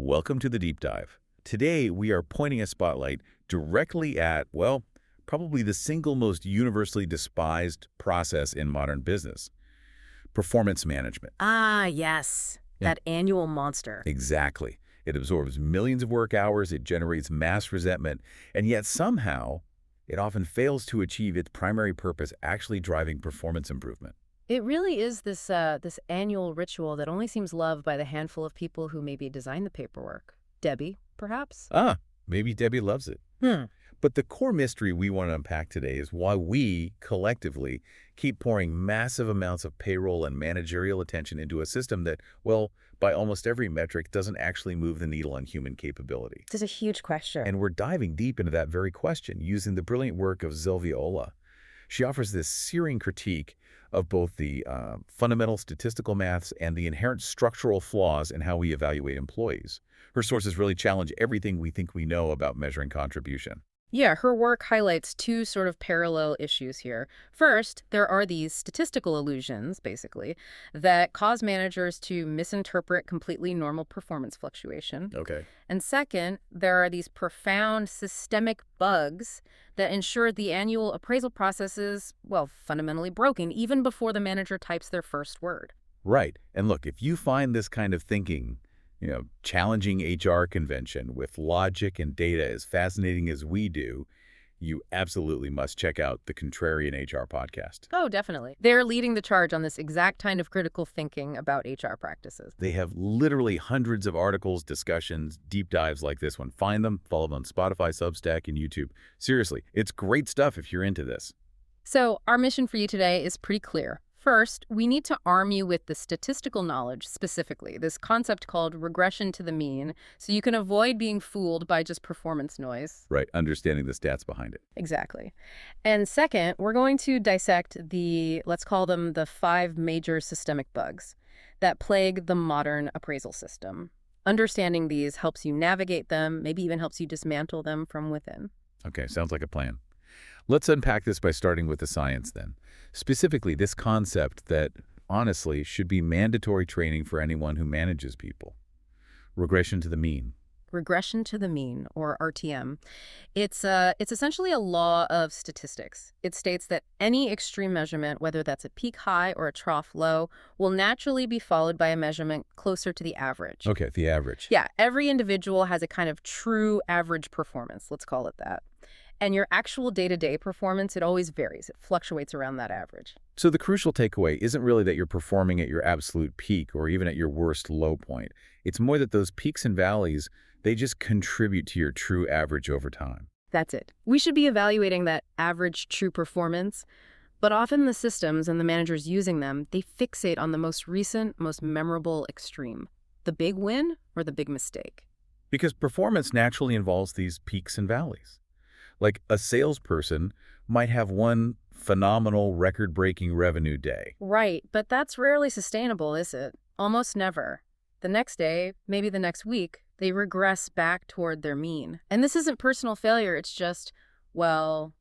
Welcome to the deep dive. Today, we are pointing a spotlight directly at, well, probably the single most universally despised process in modern business, performance management. Ah, yes. Yeah. That annual monster. Exactly. It absorbs millions of work hours, it generates mass resentment, and yet somehow, it often fails to achieve its primary purpose, actually driving performance improvement. It really is this annual ritual that only seems loved by the handful of people who maybe design the paperwork. Debbie, perhaps? Maybe Debbie loves it. Hmm. But the core mystery we want to unpack today is why we, collectively, keep pouring massive amounts of payroll and managerial attention into a system that, well, by almost every metric, doesn't actually move the needle on human capability. This is a huge question. And we're diving deep into that very question using the brilliant work of Sylvia Ola. She offers this searing critique of both the fundamental statistical maths and the inherent structural flaws in how we evaluate employees. Her sources really challenge everything we think we know about measuring contribution. Yeah, her work highlights two sort of parallel issues here. First, there are these statistical illusions, basically, that cause managers to misinterpret completely normal performance fluctuation. Okay. And second, there are these profound systemic bugs that ensure the annual appraisal process is, well, fundamentally broken even before the manager types their first word. Right. And look, if you find this kind of thinking, challenging HR convention with logic and data as fascinating as we do, you absolutely must check out the Contrarian HR podcast. Oh, definitely. They're leading the charge on this exact kind of critical thinking about HR practices. They have literally hundreds of articles, discussions, deep dives like this one. Find them, follow them on Spotify, Substack, and YouTube. Seriously, it's great stuff if you're into this. So our mission for you today is pretty clear. First, we need to arm you with the statistical knowledge specifically, this concept called regression to the mean, so you can avoid being fooled by just performance noise. Right, understanding the stats behind it. Exactly. And second, we're going to dissect let's call them the 5 major systemic bugs that plague the modern appraisal system. Understanding these helps you navigate them, maybe even helps you dismantle them from within. Okay, sounds like a plan. Let's unpack this by starting with the science then. Specifically, this concept that, honestly, should be mandatory training for anyone who manages people. Regression to the mean. Regression to the mean, or RTM. It's essentially a law of statistics. It states that any extreme measurement, whether that's a peak high or a trough low, will naturally be followed by a measurement closer to the average. Okay, the average. Yeah, every individual has a kind of true average performance, let's call it that. And your actual day-to-day performance, it always varies. It fluctuates around that average. So the crucial takeaway isn't really that you're performing at your absolute peak or even at your worst low point. It's more that those peaks and valleys, they just contribute to your true average over time. That's it. We should be evaluating that average true performance, but often the systems and the managers using them, they fixate on the most recent, most memorable extreme. The big win or the big mistake? Because performance naturally involves these peaks and valleys. Like a salesperson might have one phenomenal record-breaking revenue day. Right, but that's rarely sustainable, is it? Almost never. The next day, maybe the next week, they regress back toward their mean. And this isn't personal failure, it's just, well,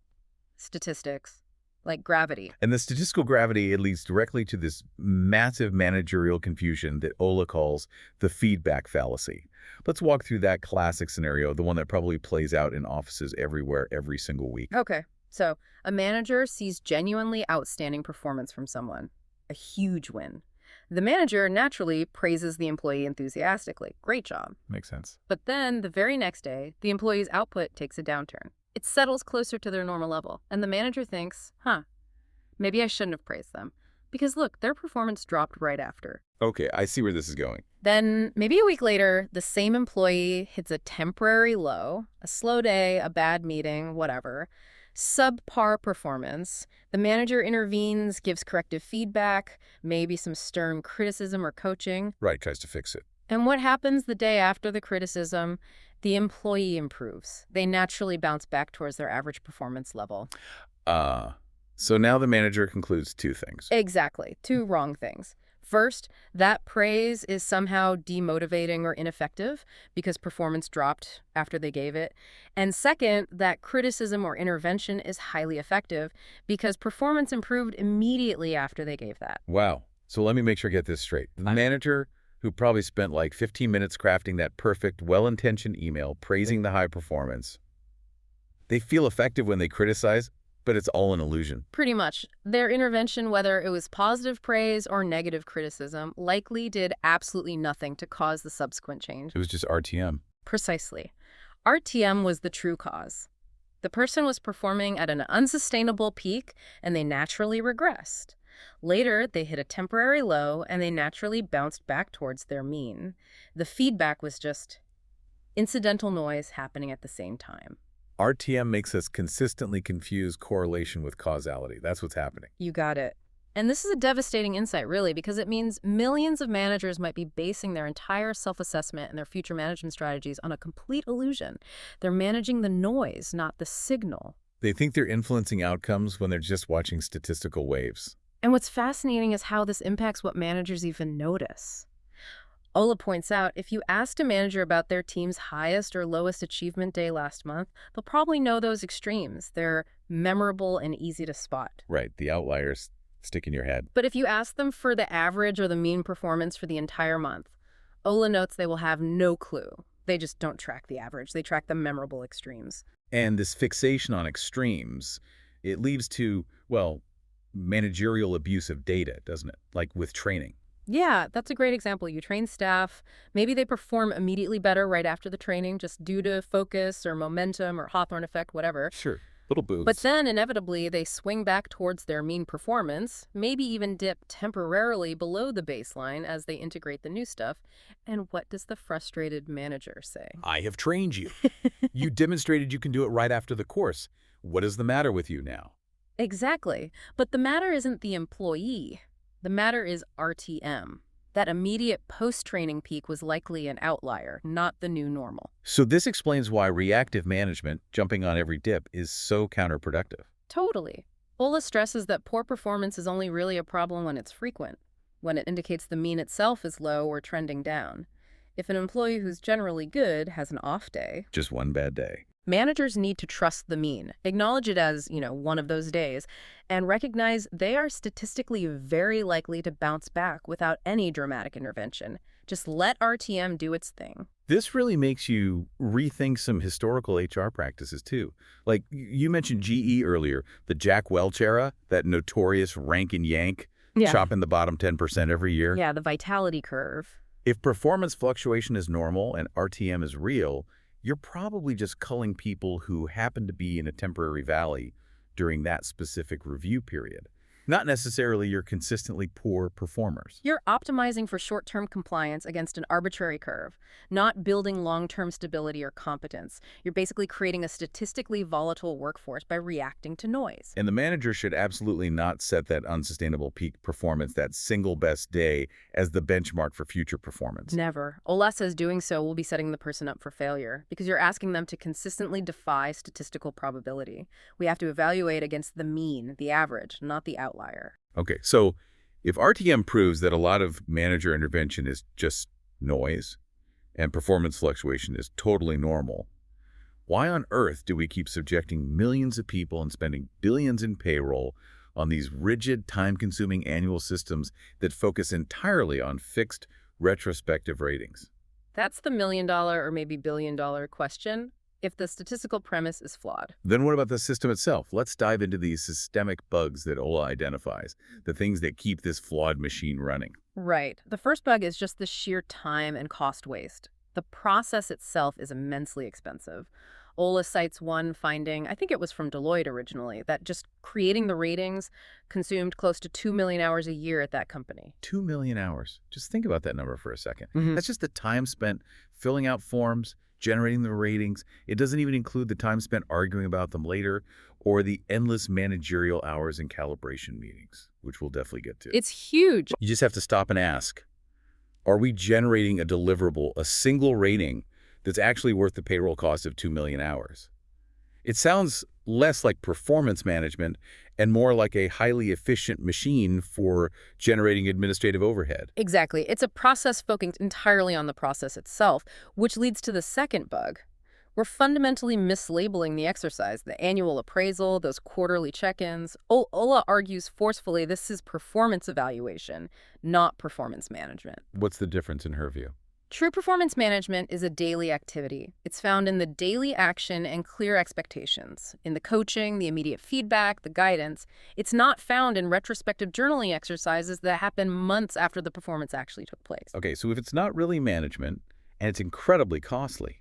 statistics, like gravity. And the statistical gravity, it leads directly to this massive managerial confusion that Ola calls the feedback fallacy. Let's walk through that classic scenario, the one that probably plays out in offices everywhere every single week. Okay, so a manager sees genuinely outstanding performance from someone, a huge win. The manager naturally praises the employee enthusiastically. Great job. Makes sense. But then the very next day, the employee's output takes a downturn. It settles closer to their normal level, and the manager thinks, maybe I shouldn't have praised them. Because look, their performance dropped right after. Okay, I see where this is going. Then, maybe a week later, the same employee hits a temporary low, a slow day, a bad meeting, whatever, subpar performance. The manager intervenes, gives corrective feedback, maybe some stern criticism or coaching. Right, tries to fix it. And what happens the day after the criticism? The employee improves. They naturally bounce back towards their average performance level. So now the manager concludes 2 things. Exactly. 2 wrong things. First, that praise is somehow demotivating or ineffective because performance dropped after they gave it. And second, that criticism or intervention is highly effective because performance improved immediately after they gave that. Wow. So let me make sure I get this straight. The manager who probably spent like 15 minutes crafting that perfect, well-intentioned email praising the high performance. They feel effective when they criticize, but it's all an illusion. Pretty much. Their intervention, whether it was positive praise or negative criticism, likely did absolutely nothing to cause the subsequent change. It was just RTM. Precisely. RTM was the true cause. The person was performing at an unsustainable peak, and they naturally regressed. Later, they hit a temporary low, and they naturally bounced back towards their mean. The feedback was just incidental noise happening at the same time. RTM makes us consistently confuse correlation with causality. That's what's happening. You got it. And this is a devastating insight, really, because it means millions of managers might be basing their entire self-assessment and their future management strategies on a complete illusion. They're managing the noise, not the signal. They think they're influencing outcomes when they're just watching statistical waves. And what's fascinating is how this impacts what managers even notice. Ola points out, if you asked a manager about their team's highest or lowest achievement day last month, they'll probably know those extremes. They're memorable and easy to spot. Right, the outliers stick in your head. But if you ask them for the average or the mean performance for the entire month, Ola notes they will have no clue. They just don't track the average. They track the memorable extremes. And this fixation on extremes, it leads to, well, managerial abuse of data, doesn't it? Like with training. Yeah, that's a great example. You train staff. Maybe they perform immediately better right after the training just due to focus or momentum or Hawthorne effect, whatever. Sure, little boosts. But then, inevitably, they swing back towards their mean performance, maybe even dip temporarily below the baseline as they integrate the new stuff. And what does the frustrated manager say? I have trained you. You demonstrated you can do it right after the course. What is the matter with you now? Exactly. But the matter isn't the employee. The matter is RTM. That immediate post-training peak was likely an outlier, not the new normal. So this explains why reactive management, jumping on every dip, is so counterproductive. Totally. Ola stresses that poor performance is only really a problem when it's frequent, when it indicates the mean itself is low or trending down. If an employee who's generally good has an off day, Just one bad day. managers need to trust the mean, acknowledge it as, one of those days, and recognize they are statistically very likely to bounce back without any dramatic intervention. Just let RTM do its thing. This really makes you rethink some historical HR practices, too. Like, you mentioned GE earlier, the Jack Welch era, that notorious rank and yank, chopping the bottom 10% every year. Yeah, the vitality curve. If performance fluctuation is normal and RTM is real, you're probably just culling people who happen to be in a temporary valley during that specific review period. Not necessarily your consistently poor performers. You're optimizing for short-term compliance against an arbitrary curve, not building long-term stability or competence. You're basically creating a statistically volatile workforce by reacting to noise. And the manager should absolutely not set that unsustainable peak performance, that single best day, as the benchmark for future performance. Never. Ola says doing so will be setting the person up for failure because you're asking them to consistently defy statistical probability. We have to evaluate against the mean, the average, not the outlier. Okay, so if RTM proves that a lot of manager intervention is just noise and performance fluctuation is totally normal, why on earth do we keep subjecting millions of people and spending billions in payroll on these rigid, time-consuming annual systems that focus entirely on fixed, retrospective ratings? That's the million-dollar or maybe billion-dollar question. If the statistical premise is flawed. Then what about the system itself? Let's dive into these systemic bugs that Ola identifies, the things that keep this flawed machine running. Right. The first bug is just the sheer time and cost waste. The process itself is immensely expensive. Ola cites one finding, I think it was from Deloitte originally, that just creating the ratings consumed close to 2 million hours a year at that company. 2 million hours. Just think about that number for a second. Mhm. That's just the time spent filling out forms, generating the ratings. It doesn't even include the time spent arguing about them later or the endless managerial hours and calibration meetings, which we'll definitely get to. It's huge. You just have to stop and ask, are we generating a deliverable, a single rating that's actually worth the payroll cost of 2 million hours? It sounds less like performance management and more like a highly efficient machine for generating administrative overhead. Exactly. It's a process focused entirely on the process itself, which leads to the second bug, We're fundamentally mislabeling the exercise, the annual appraisal, those quarterly check-ins. Ola argues forcefully this is performance evaluation, not performance management. What's the difference in her view? True performance management is a daily activity. It's found in the daily action and clear expectations, in the coaching, the immediate feedback, the guidance. It's not found in retrospective journaling exercises that happen months after the performance actually took place. Okay, so if it's not really management and it's incredibly costly,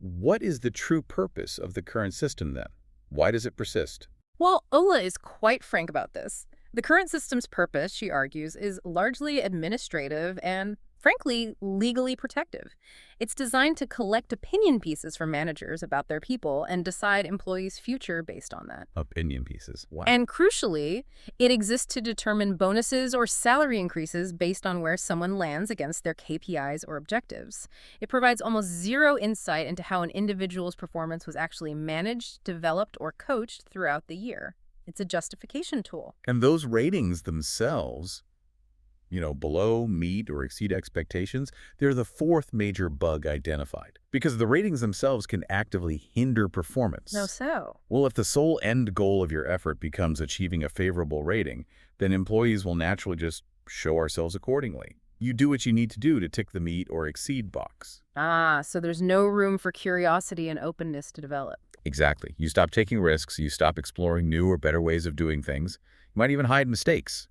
what is the true purpose of the current system then? Why does it persist? Well, Ola is quite frank about this. The current system's purpose, she argues, is largely administrative and, frankly, legally protective. It's designed to collect opinion pieces from managers about their people and decide employees' future based on that. Opinion pieces. Wow. And crucially, it exists to determine bonuses or salary increases based on where someone lands against their KPIs or objectives. It provides almost zero insight into how an individual's performance was actually managed, developed, or coached throughout the year. It's a justification tool. And those ratings themselves, below, meet, or exceed expectations, they're the fourth major bug identified. Because the ratings themselves can actively hinder performance. No so. Well, if the sole end goal of your effort becomes achieving a favorable rating, then employees will naturally just show ourselves accordingly. You do what you need to do to tick the meet or exceed box. So there's no room for curiosity and openness to develop. Exactly. You stop taking risks, you stop exploring new or better ways of doing things. You might even hide mistakes.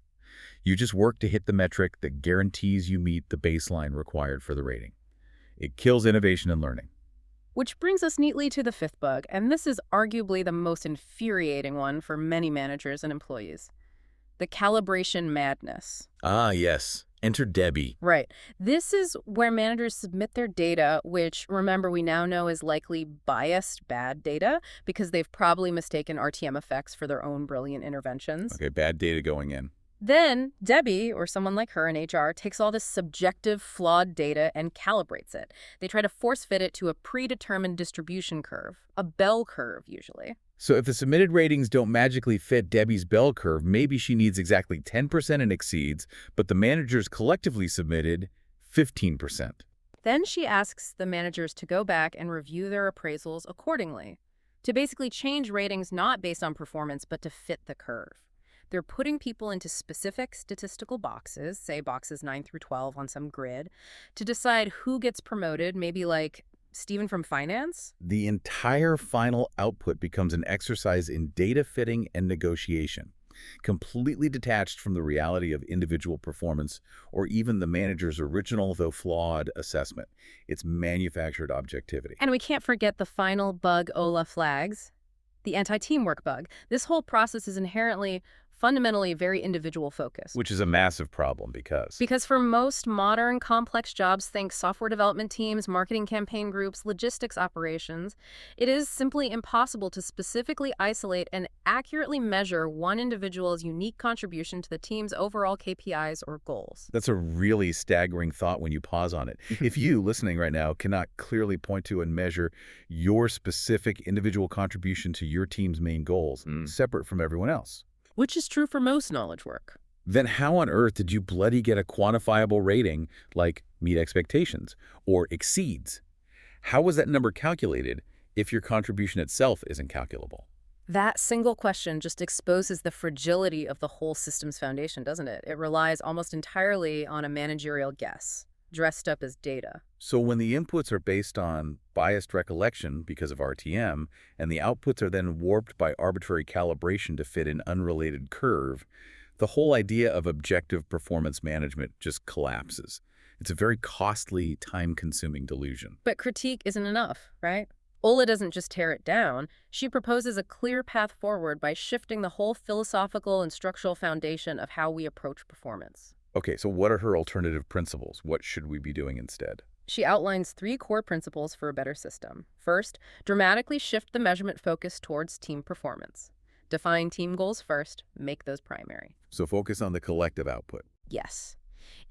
You just work to hit the metric that guarantees you meet the baseline required for the rating. It kills innovation and learning. Which brings us neatly to the fifth bug, and this is arguably the most infuriating one for many managers and employees. The calibration madness. Ah, yes. Enter Debbie. Right. This is where managers submit their data, which, remember, we now know is likely biased bad data because they've probably mistaken RTM effects for their own brilliant interventions. Okay, bad data going in. Then Debbie, or someone like her in HR, takes all this subjective, flawed data and calibrates it. They try to force-fit it to a predetermined distribution curve, a bell curve usually. So if the submitted ratings don't magically fit Debbie's bell curve, maybe she needs exactly 10% and exceeds, but the managers collectively submitted 15%. Then she asks the managers to go back and review their appraisals accordingly, to basically change ratings not based on performance, but to fit the curve. They're putting people into specific statistical boxes, say boxes 9 through 12 on some grid, to decide who gets promoted, maybe like Stephen from finance? The entire final output becomes an exercise in data fitting and negotiation, completely detached from the reality of individual performance or even the manager's original, though flawed, assessment. It's manufactured objectivity. And we can't forget the final bug Ola flags, the anti-teamwork bug. This whole process is inherently, fundamentally very individual focused. Which is a massive problem because for most modern complex jobs, think software development teams, marketing campaign groups, logistics operations, it is simply impossible to specifically isolate and accurately measure one individual's unique contribution to the team's overall KPIs or goals. That's a really staggering thought when you pause on it. If you, listening right now, cannot clearly point to and measure your specific individual contribution to your team's main goals, separate from everyone else, which is true for most knowledge work, then how on earth did you bloody get a quantifiable rating like meet expectations or exceeds? How was that number calculated if your contribution itself isn't calculable? That single question just exposes the fragility of the whole system's foundation, doesn't it? It relies almost entirely on a managerial guess, dressed up as data. So when the inputs are based on biased recollection because of RTM, and the outputs are then warped by arbitrary calibration to fit an unrelated curve, the whole idea of objective performance management just collapses. It's a very costly, time-consuming delusion. But critique isn't enough, right? Ola doesn't just tear it down. She proposes a clear path forward by shifting the whole philosophical and structural foundation of how we approach performance. Okay, so what are her alternative principles? What should we be doing instead? She outlines 3 core principles for a better system. First, dramatically shift the measurement focus towards team performance. Define team goals first, make those primary. So focus on the collective output. Yes.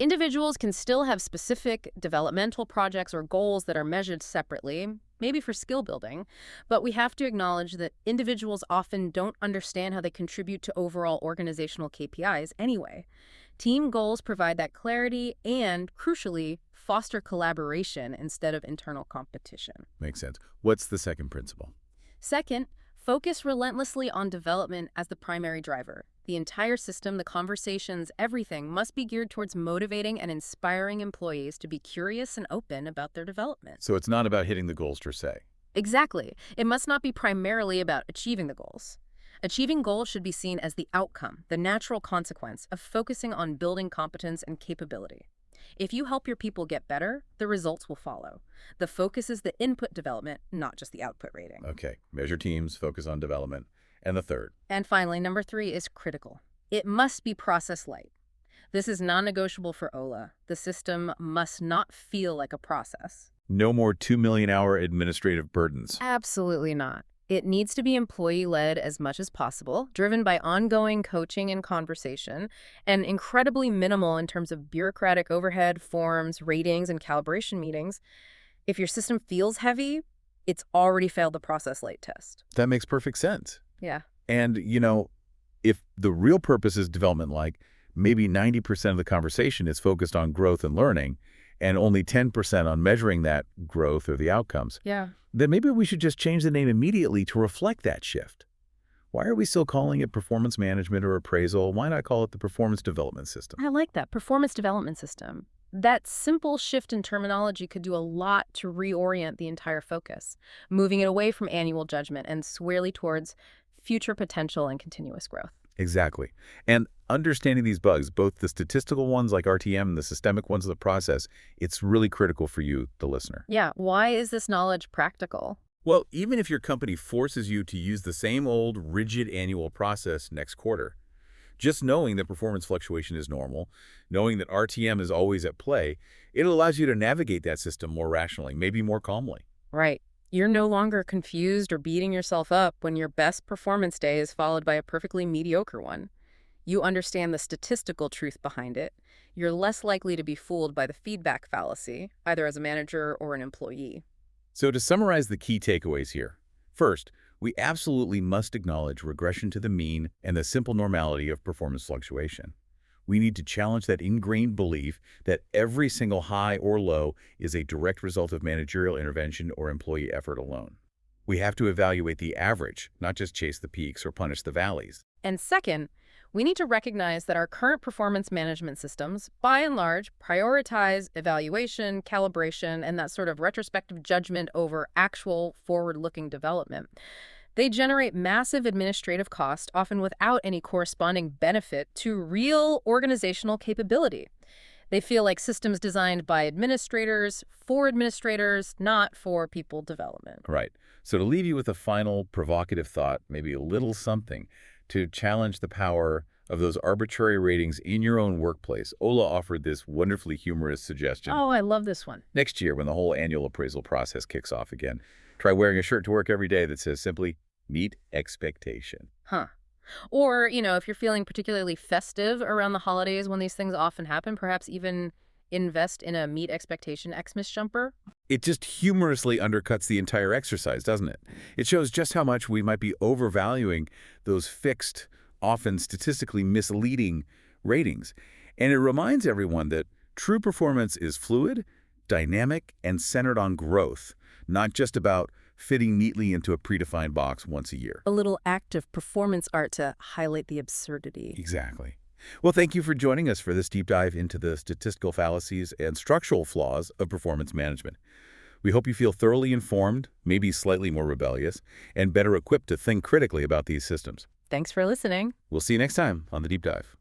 Individuals can still have specific developmental projects or goals that are measured separately, maybe for skill building, but we have to acknowledge that individuals often don't understand how they contribute to overall organizational KPIs anyway. Team goals provide that clarity and, crucially, foster collaboration instead of internal competition. Makes sense. What's the second principle? Second, focus relentlessly on development as the primary driver. The entire system, the conversations, everything must be geared towards motivating and inspiring employees to be curious and open about their development. So it's not about hitting the goals per se. Exactly. It must not be primarily about achieving the goals. Achieving goals should be seen as the outcome, the natural consequence of focusing on building competence and capability. If you help your people get better, the results will follow. The focus is the input development, not just the output rating. Okay, measure teams, focus on development. And the third? And finally, number 3 is critical. It must be process light. This is non-negotiable for Ola. The system must not feel like a process. No more 2 million-hour administrative burdens. Absolutely not. It needs to be employee-led as much as possible, driven by ongoing coaching and conversation, and incredibly minimal in terms of bureaucratic overhead, forms, ratings, and calibration meetings. If your system feels heavy, it's already failed the process light test. That makes perfect sense. Yeah. And, if the real purpose is development-like, maybe 90% of the conversation is focused on growth and learning, and only 10% on measuring that growth or the outcomes, Yeah. then maybe we should just change the name immediately to reflect that shift. Why are we still calling it performance management or appraisal? Why not call it the performance development system? I like that. Performance development system. That simple shift in terminology could do a lot to reorient the entire focus, moving it away from annual judgment and squarely towards future potential and continuous growth. Exactly. And understanding these bugs, both the statistical ones like RTM and the systemic ones of the process, it's really critical for you, the listener. Yeah, why is this knowledge practical? Well, even if your company forces you to use the same old, rigid annual process next quarter, just knowing that performance fluctuation is normal, knowing that RTM is always at play, it allows you to navigate that system more rationally, maybe more calmly. Right. You're no longer confused or beating yourself up when your best performance day is followed by a perfectly mediocre one. You understand the statistical truth behind it. You're less likely to be fooled by the feedback fallacy, either as a manager or an employee. So to summarize the key takeaways here, first, we absolutely must acknowledge regression to the mean and the simple normality of performance fluctuation. We need to challenge that ingrained belief that every single high or low is a direct result of managerial intervention or employee effort alone. We have to evaluate the average, not just chase the peaks or punish the valleys. And second, we need to recognize that our current performance management systems, by and large, prioritize evaluation, calibration, and that sort of retrospective judgment over actual forward-looking development. They generate massive administrative cost, often without any corresponding benefit to real organizational capability. They feel like systems designed by administrators, for administrators, not for people development. Right. So to leave you with a final provocative thought, maybe a little something, to challenge the power of those arbitrary ratings in your own workplace, Ola offered this wonderfully humorous suggestion. Oh, I love this one. Next year, when the whole annual appraisal process kicks off again, try wearing a shirt to work every day that says simply, meet expectation. Huh. Or, if you're feeling particularly festive around the holidays when these things often happen, perhaps even invest in a meet expectation Xmas jumper. It just humorously undercuts the entire exercise, doesn't it? It shows just how much we might be overvaluing those fixed, often statistically misleading ratings. And it reminds everyone that true performance is fluid, dynamic, and centered on growth, not just about fitting neatly into a predefined box once a year. A little act of performance art to highlight the absurdity. Exactly. Well, thank you for joining us for this deep dive into the statistical fallacies and structural flaws of performance management. We hope you feel thoroughly informed, maybe slightly more rebellious, and better equipped to think critically about these systems. Thanks for listening. We'll see you next time on The Deep Dive.